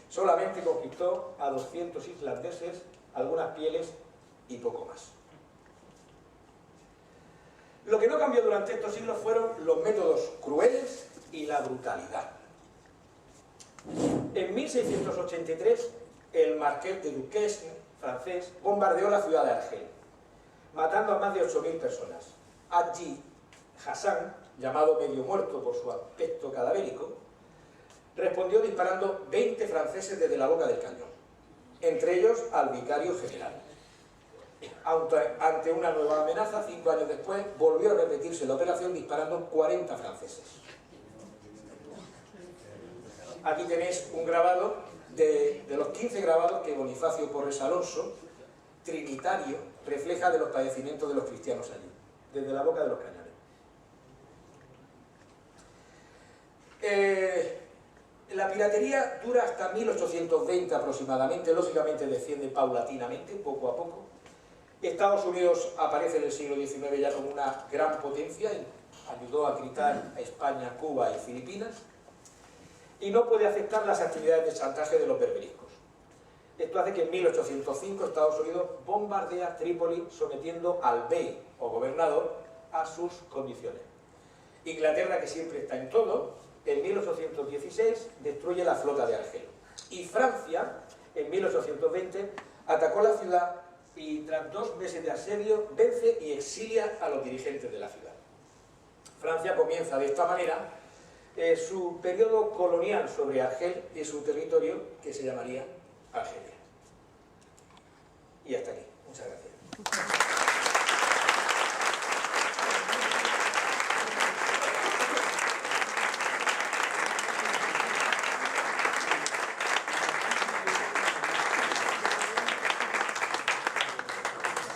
Solamente conquistó a 200 islandeses, algunas pieles y poco más. Lo que no cambió durante estos siglos fueron los métodos crueles y la brutalidad. En 1683, el marqués de Duquesne, francés, bombardeó la ciudad de Argel, matando a más de 8.000 personas. Hadji Hassan, llamado medio muerto por su aspecto cadavérico, respondió disparando 20 franceses desde la boca del cañón, entre ellos al vicario general. Ante una nueva amenaza, 5 años después, volvió a repetirse la operación disparando 40 franceses. Aquí tenéis un grabado de los 15 grabados que Bonifacio Porres Alonso, trinitario, refleja de los padecimientos de los cristianos allí, desde la boca de los cañones. La piratería dura hasta 1820 aproximadamente, lógicamente desciende paulatinamente, poco a poco. Estados Unidos aparece en el siglo XIX ya como una gran potencia, y ayudó a gritar a España, Cuba y Filipinas, y no puede aceptar las actividades de chantaje de los berberiscos. Esto hace que en 1805 Estados Unidos bombardea Trípoli, sometiendo al bey o gobernador a sus condiciones. Inglaterra, que siempre está en todo, en 1816 destruye la flota de Argel. Y Francia, en 1820, atacó la ciudad y tras 2 meses de asedio vence y exilia a los dirigentes de la ciudad. Francia comienza de esta manera su periodo colonial sobre Argel y su territorio, que se llamaría Argelia. Y hasta aquí. Muchas gracias.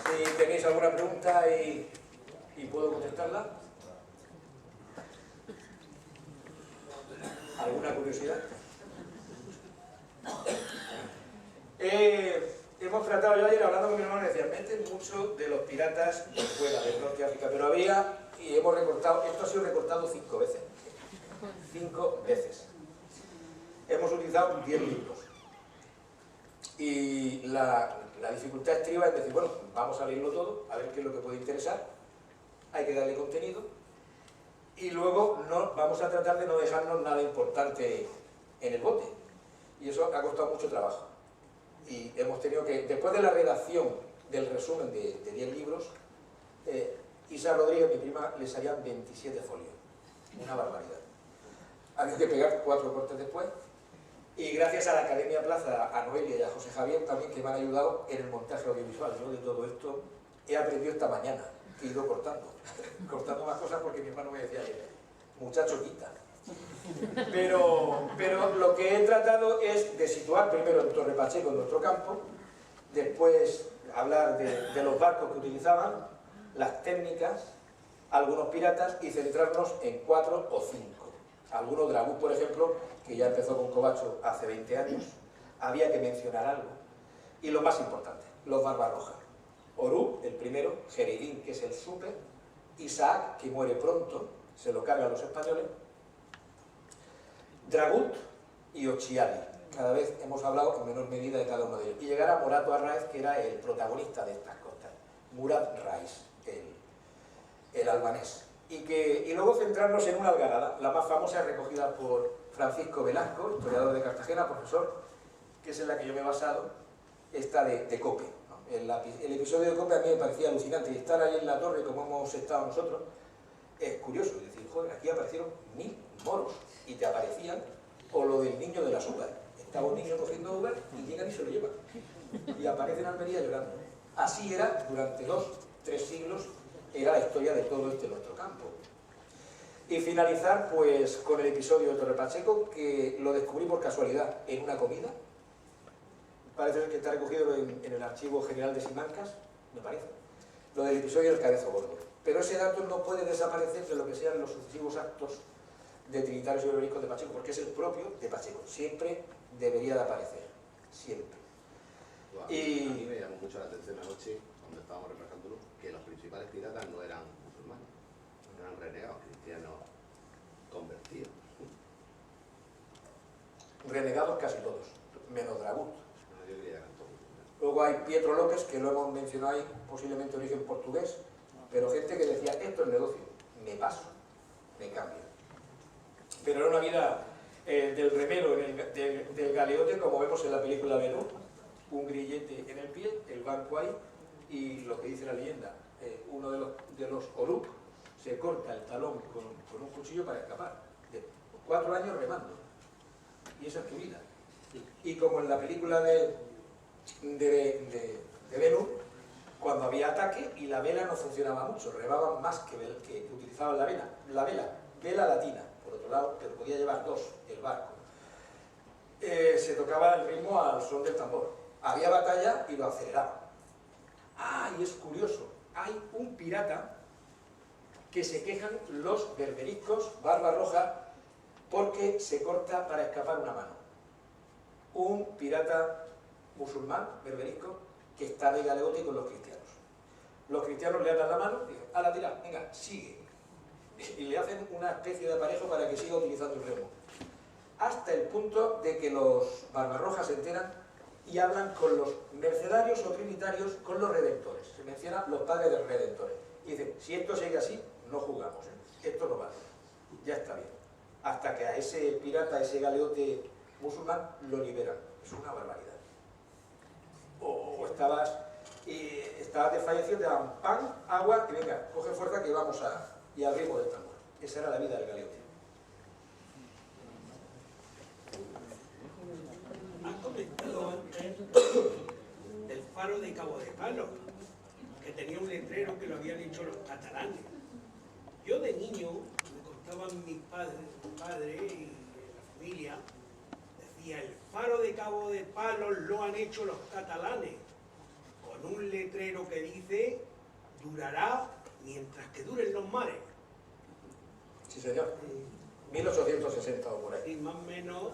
Si tenéis alguna pregunta y puedo contestarla. ¿Alguna curiosidad? Hemos tratado, yo ayer hablando con mi hermano, decía, meten mucho de los piratas de fuera, del norte de África, pero había, y hemos recortado, esto ha sido recortado 5 veces. 5 veces. Hemos utilizado 10 libros. Y la dificultad estriba en decir, bueno, vamos a leerlo todo, a ver qué es lo que puede interesar, hay que darle contenido, y luego vamos a tratar de no dejarnos nada importante en el bote. Y eso ha costado mucho trabajo. Y hemos tenido que, después de la redacción del resumen de 10 libros, Isa Rodríguez, mi prima, le salían 27 folios. Una barbaridad. Había que pegar 4 cortes después. Y gracias a la Academia Plaza, a Noelia y a José Javier también, que me han ayudado en el montaje audiovisual. Yo de todo esto he aprendido esta mañana. he ido cortando, cortando más cosas porque mi hermano me decía, muchacho, quita. Pero lo que he tratado es de situar primero en Torre Pacheco, en nuestro campo, después hablar de los barcos que utilizaban, las técnicas, algunos piratas y centrarnos en 4 o 5. Algunos, Dragut, por ejemplo, que ya empezó con Covacho hace 20 años, había que mencionar algo. Y lo más importante, los Barbarroja. Orú, el primero, Jereidín, que es el súper, Isaac, que muere pronto, se lo cargan los españoles, Dragut y Occhiali. Cada vez hemos hablado en menor medida de cada uno de ellos. Y llegar a Morato Arraez, que era el protagonista de estas costas. Murat Rais, el albanés. Y luego centrarnos en una algarada, la más famosa, recogida por Francisco Velasco, historiador de Cartagena, profesor, que es en la que yo me he basado, esta de Cope. El episodio de Cope a mí me parecía alucinante, y estar ahí en la torre, como hemos estado nosotros, es curioso. Es decir, joder, aquí aparecieron 1000 moros, y te aparecían, o lo del niño de las uvas. Estaba un niño cogiendo uvas y llegan y se lo llevan. Y aparece en Almería llorando. Así era, durante 2, 3 siglos, era la historia de todo este nuestro campo. Y finalizar pues con el episodio de Torre Pacheco, que lo descubrí por casualidad en una comida. Parece ser que está recogido en el Archivo General de Simancas, me parece. Lo del episodio del Cabezo Gordo. Pero ese dato no puede desaparecer de lo que sean los sucesivos actos de Trinitarios y Berberiscos de Pacheco, porque es el propio de Pacheco. Siempre debería de aparecer. Siempre. Bueno, Y a mí me llamó mucho la atención anoche, cuando estábamos repasándolo, que los principales piratas no eran musulmanes, eran renegados, cristianos convertidos. renegados casi todos, menos Dragut. No, yo diría que eran todos musulmanes. Luego hay Pietro López, que lo hemos mencionado ahí, posiblemente de origen portugués, pero gente que decía, esto es negocio, me paso, me cambio. Pero era una vida del remero, del galeote, como vemos en la película Benú, un grillete en el pie, el banco ahí, y lo que dice la leyenda, uno de los Oruk se corta el talón con un cuchillo para escapar. De 4 años remando. Y esa es tu vida. Y como en la película de Benú, cuando había ataque y la vela no funcionaba mucho, remaban más que utilizaban la vela latina, por otro lado, pero podía llevar 2 el barco. Se tocaba el ritmo al son del tambor. Había batalla y lo aceleraban. Ah, y es curioso, hay un pirata que se quejan los berberiscos, Barbarroja, porque se corta para escapar una mano. Un pirata musulmán, berberisco, que está de galeote con los cristianos. Los cristianos le dan la mano y dicen, a la tira, venga, sigue. Y le hacen una especie de aparejo para que siga utilizando el remo. Hasta el punto de que los Barbarrojas se enteran y hablan con los mercedarios o trinitarios, con los redentores. Se mencionan los padres de los redentores. Y dicen, si esto sigue así, no jugamos, esto no vale, ya está bien. Hasta que a ese pirata, a ese galeote musulmán, lo liberan. Es una barbaridad. O estabas desfallecido, te daban pan, agua, y venga, coge fuerza que vamos y al ritmo del tambor. Esa era la vida del galeote. Han comentado antes del faro de Cabo de Palo, que tenía un letrero que lo habían hecho los catalanes. Yo de niño, me contaban mis padres y la familia, decía, el faro de Cabo de Palo lo han hecho los catalanes, con un letrero que dice, durará mientras que duren los mares. Sí, señor. 1860 o por ahí. Y más o menos,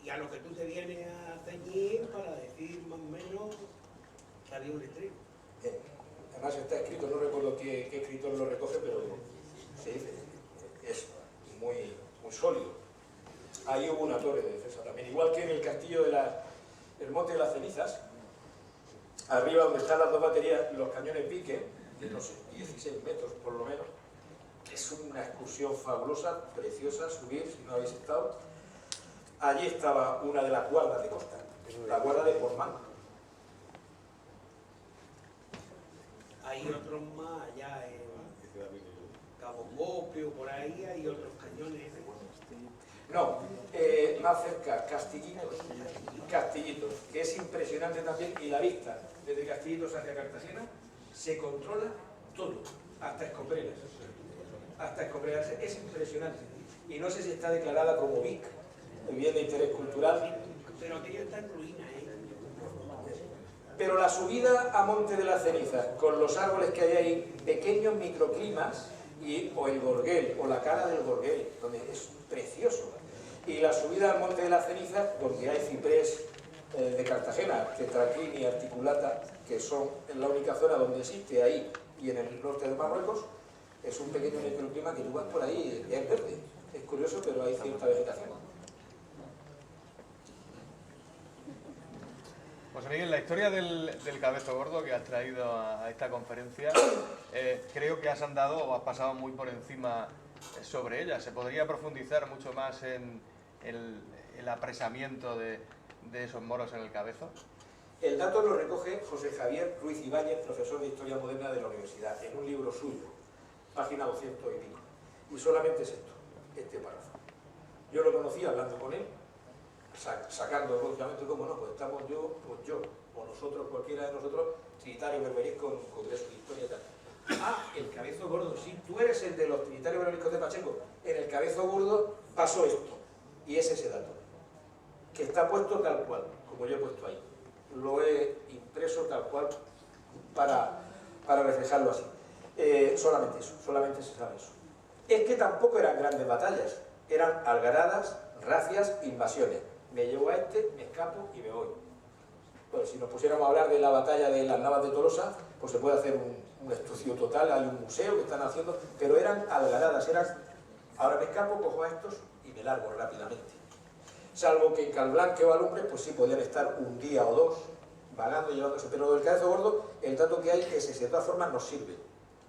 y a lo que tú te vienes a ceñir para decir más o menos que había un letrero. Además está escrito, no recuerdo qué escritor lo recoge, pero se dice, es muy, muy sólido. Ahí hubo una torre de defensa también, igual que en el castillo del Monte de las Cenizas, arriba donde están las 2 baterías, los cañones pique, de no sé, 16 metros por lo menos. Es una excursión fabulosa, preciosa, subir, si no habéis estado. Allí estaba una de las guardas de costa, la guarda de Portman. Hay otros más allá en Cabo Copio, por ahí hay otros cañones. No, más cerca, Castillitos, que es impresionante también, y la vista desde Castillitos hacia Cartagena se controla todo, hasta escombreras. Hasta escombreras, es impresionante. Y no sé si está declarada como BIC, el bien de interés cultural. Pero aquello está en ruina, ¿eh? Pero la subida a Monte de las Cenizas, con los árboles que hay ahí, pequeños microclimas, o el Gorguel, o la cara del Gorguel, donde es precioso. Y la subida al Monte de las Cenizas, donde hay ciprés de Cartagena, tetraquini y articulata, que son en la única zona donde existe ahí y en el norte de Marruecos, es un pequeño microclima que tú vas por ahí y es verde. Es curioso, pero hay cierta vegetación. José Miguel, la historia del cabezo gordo que has traído a esta conferencia, creo que has andado o has pasado muy por encima sobre ella. ¿Se podría profundizar mucho más en el apresamiento de esos moros en el cabezo? El dato lo recoge José Javier Ruiz Ibáñez, profesor de Historia Moderna de la Universidad, en un libro suyo, página 200 y pico. Y solamente es esto, este párrafo. Yo lo conocí hablando con él, sacando lógicamente, como no, pues estamos yo, o nosotros, cualquiera de nosotros, trinitario berberisco en un congreso de historia y tal. Ah, el cabezo gordo, sí, tú eres el de los trinitarios berberiscos de Pacheco. En el cabezo gordo pasó esto, y es ese dato, que está puesto tal cual, como yo he puesto ahí. Lo he impreso tal cual para reflejarlo así. Solamente eso, solamente se sabe eso. Es que tampoco eran grandes batallas, eran algaradas, racias, invasiones. Me llevo a este, me escapo y me voy. Pues si nos pusiéramos a hablar de la batalla de las Navas de Tolosa, pues se puede hacer un estudio total, hay un museo que están haciendo, pero eran algaradas, ahora me escapo, cojo a estos y me largo rápidamente. Salvo que en Calblanque o Alumbres, pues sí podían estar un día o dos vagando y llevándose. Pero del cabezo gordo, el dato que hay es ese, de todas formas nos sirve.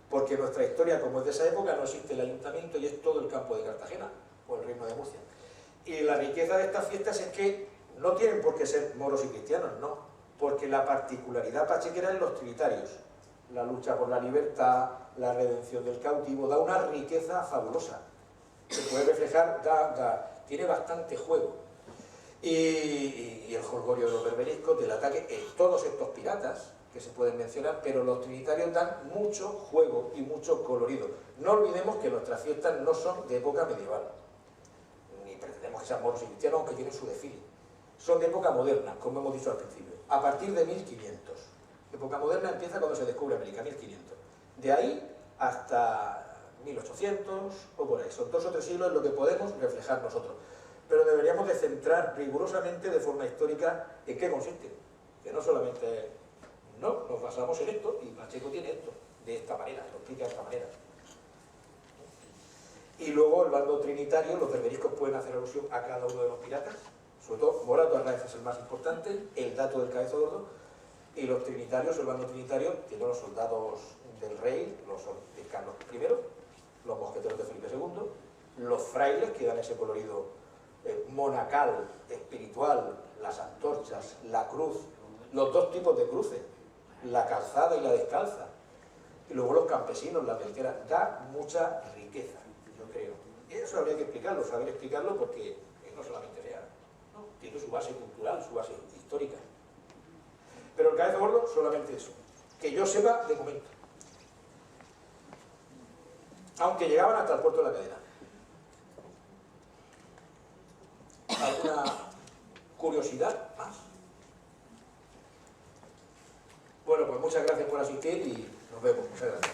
Porque nuestra historia, como es de esa época, no existe el ayuntamiento y es todo el campo de Cartagena o el reino de Murcia. Y la riqueza de estas fiestas es que no tienen por qué ser moros y cristianos, no. Porque la particularidad pachequera es los trinitarios. La lucha por la libertad, la redención del cautivo, da una riqueza fabulosa. Se puede reflejar, tiene bastante juego. Y el jolgorio de los berberiscos, del ataque, todos estos piratas que se pueden mencionar, pero los trinitarios dan mucho juego y mucho colorido. No olvidemos que nuestras fiestas no son de época medieval, ni pretendemos que sean moros y cristianos, aunque tienen su desfile. Son de época moderna, como hemos dicho al principio, a partir de 1500. Época moderna empieza cuando se descubre América, 1500. De ahí hasta 1800 o por ahí. Son 2 o 3 siglos en lo que podemos reflejar nosotros. Pero deberíamos de centrar rigurosamente de forma histórica en qué consiste. Que no solamente nos basamos en esto, y Pacheco tiene esto, de esta manera, lo explica de esta manera. Y luego el bando trinitario, los berberiscos pueden hacer alusión a cada uno de los piratas, sobre todo Morato Arraez es el más importante, el dato del cabezo gordo, y los trinitarios, el bando trinitario, tiene los soldados del rey, los de Carlos I, los mosqueteros de Felipe II, los frailes que dan ese colorido monacal, espiritual, las antorchas, la cruz, los 2 tipos de cruces, la calzada y la descalza, y luego los campesinos, las belqueras, da mucha riqueza, yo creo. Y eso habría que explicarlo, saber explicarlo, porque no solamente real, ¿no? Tiene su base cultural, su base histórica. Pero el cabezo gordo, solamente eso, que yo sepa de momento. Aunque llegaban hasta el puerto de la cadena. ¿Alguna curiosidad más? Bueno, pues muchas gracias por asistir y nos vemos. Muchas gracias.